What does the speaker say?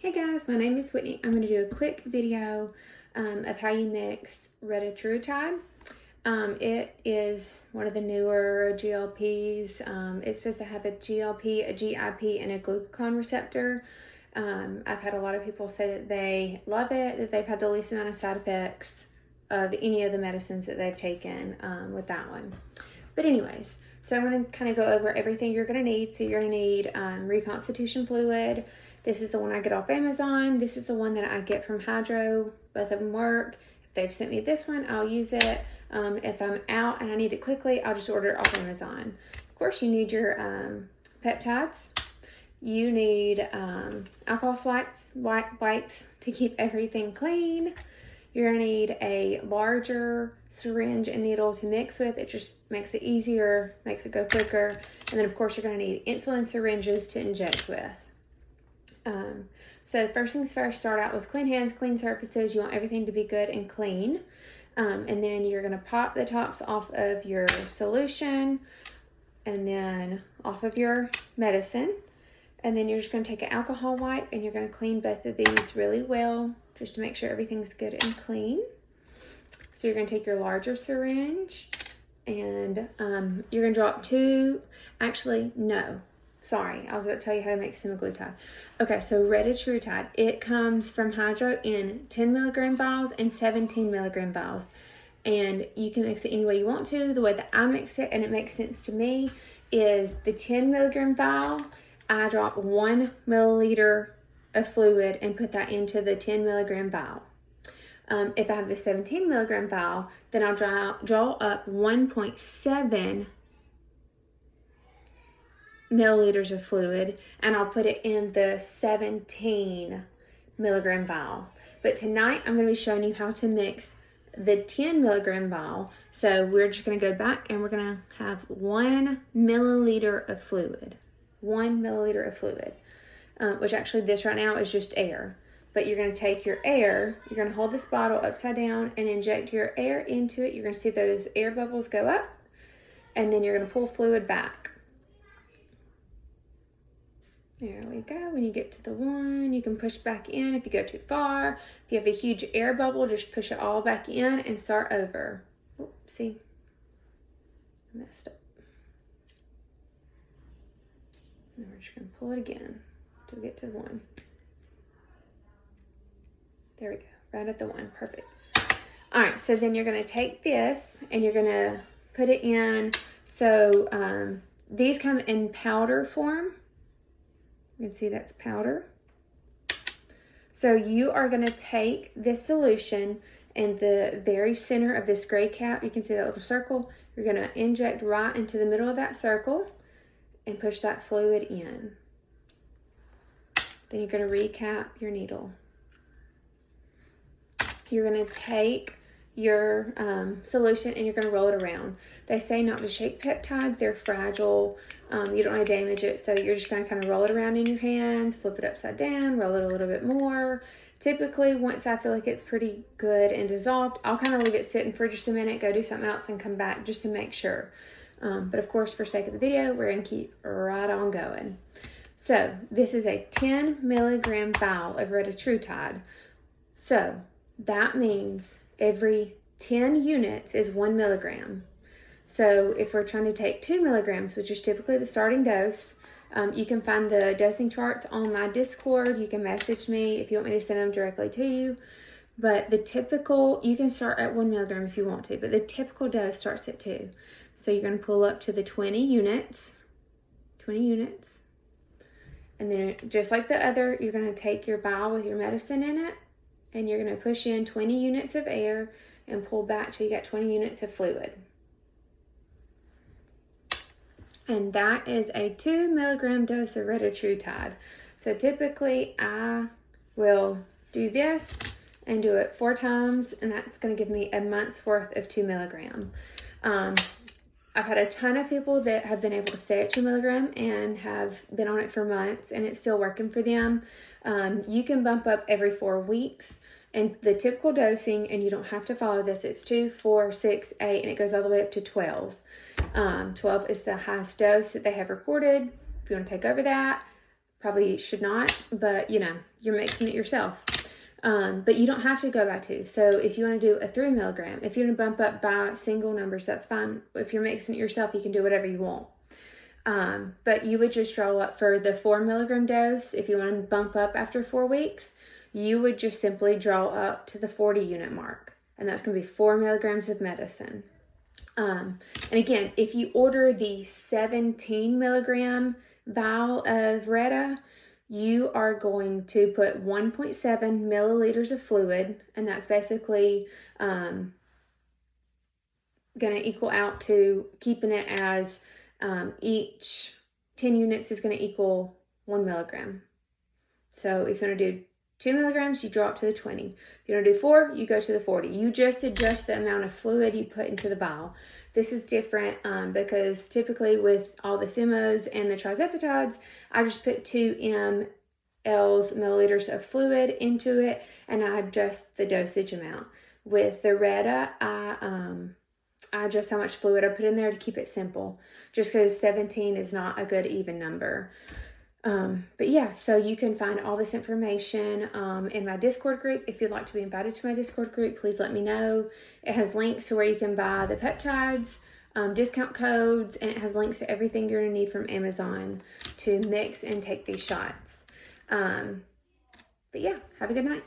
Hey guys, my name is Whitney. I'm going to do a quick video of how you mix Reta H. It is one of the newer GLPs. It's supposed to have a GLP, a GIP, and a glucagon receptor. I've had a lot of people say that they love it, that they've had the least amount of side effects of any of the medicines that they've taken with that one. But anyways, so I'm going to kind of go over everything you're going to need. So you're going to need reconstitution fluid. This is the one I get off Amazon. This is the one that I get from Hydro. Both of them work. If they've sent me this one, I'll use it. If I'm out and I need it quickly, I'll just order it off Amazon. Of course, you need your peptides. You need alcohol wipes to keep everything clean. You're going to need a larger syringe and needle to mix with. It just makes it easier, makes it go quicker. And then, of course, you're going to need insulin syringes to inject with. So first things first, start out with clean hands, clean surfaces. You want everything to be good and clean. And then you're going to pop the tops off of your solution and then off of your medicine. And then you're just going to take an alcohol wipe and you're going to clean both of these really well just to make sure everything's good and clean. So you're going to take your larger syringe and you're going to drop Sorry, I was about to tell you how to make semaglutide. Okay, so Reta H, it comes from Hydro in 10 milligram vials and 17 milligram vials. And you can mix it any way you want to. The way that I mix it, and it makes sense to me, is the 10 milligram vial, I drop 1 milliliter of fluid and put that into the 10 milligram vial. If I have the 17 milligram vial, then I'll draw up 1.7 milliliters of fluid and I'll put it in the 17 milligram vial. But tonight I'm going to be showing you how to mix the 10 milligram vial. So we're just going to go back and we're going to have 1 milliliter of fluid. 1 milliliter of fluid, which actually this right now is just air. But you're going to take your air, you're going to hold this bottle upside down and inject your air into it. You're going to see those air bubbles go up and then you're going to pull fluid back. There we go. When you get to the 1, you can push back in if you go too far. If you have a huge air bubble, just push it all back in and start over. Oh, see? I messed up. Now we're just going to pull it again till we get to the 1. There we go. Right at the 1. Perfect. All right. So then you're going to take this and you're going to put it in. So these come in powder form. You can see that's powder. So you are going to take this solution in the very center of this gray cap. You can see that little circle. You're going to inject right into the middle of that circle and push that fluid in. Then you're going to recap your needle. You're going to take your solution and you're going to roll it around. They say not to shake peptides. They're fragile. You don't want to damage it. So you're just going to kind of roll it around in your hands, flip it upside down, roll it a little bit more. Typically, once I feel like it's pretty good and dissolved, I'll kind of leave it sitting for just a minute, go do something else and come back just to make sure. But of course, for sake of the video, we're going to keep right on going. So this is a 10 milligram vial of retatrutide. So that means every 10 units is 1 milligram. So if we're trying to take 2 milligrams, which is typically the starting dose, you can find the dosing charts on my Discord. You can message me if you want me to send them directly to you. But the typical, you can start at 1 milligram if you want to, but the typical dose starts at 2. So you're going to pull up to the 20 units. And then just like the other, you're going to take your vial with your medicine in it. And you're going to push in 20 units of air and pull back till you got 20 units of fluid. And that is a 2 milligram dose of retatrutide. So typically I will do this and do it 4 times, and that's going to give me a month's worth of 2 milligram. I've had a ton of people that have been able to stay at 2 milligram and have been on it for months and it's still working for them. You can bump up every 4 weeks and the typical dosing, and you don't have to follow this, it's 2, 4, 6, 8, and it goes all the way up to 12. 12 is the highest dose that they have recorded. If you want to take over that, Probably should not, but you know, you're mixing it yourself. But you don't have to go by 2. So if you want to do a 3 milligram, if you want to bump up by single numbers, that's fine. If you're mixing it yourself, you can do whatever you want. But you would just draw up for the 4 milligram dose. If you want to bump up after 4 weeks, you would just simply draw up to the 40 unit mark. And that's going to be 4 milligrams of medicine. And again, if you order the 17 milligram vial of Reta, you are going to put 1.7 milliliters of fluid, and that's basically going to equal out to keeping it as each 10 units is going to equal 1 milligram. So if you want to do 2 milligrams, you drop to the 20. If you want to do 4, you go to the 40. You just adjust the amount of fluid you put into the vial. This is different because typically with all the Simos and the trizepatides, I just put 2 milliliters of fluid into it, and I adjust the dosage amount. With the Reta, I adjust how much fluid I put in there to keep it simple, just because 17 is not a good even number. But yeah, so you can find all this information in my Discord group. If you'd like to be invited to my Discord group, please let me know. It has links to where you can buy the peptides, discount codes, and it has links to everything you're going to need from Amazon to mix and take these shots. But yeah, have a good night.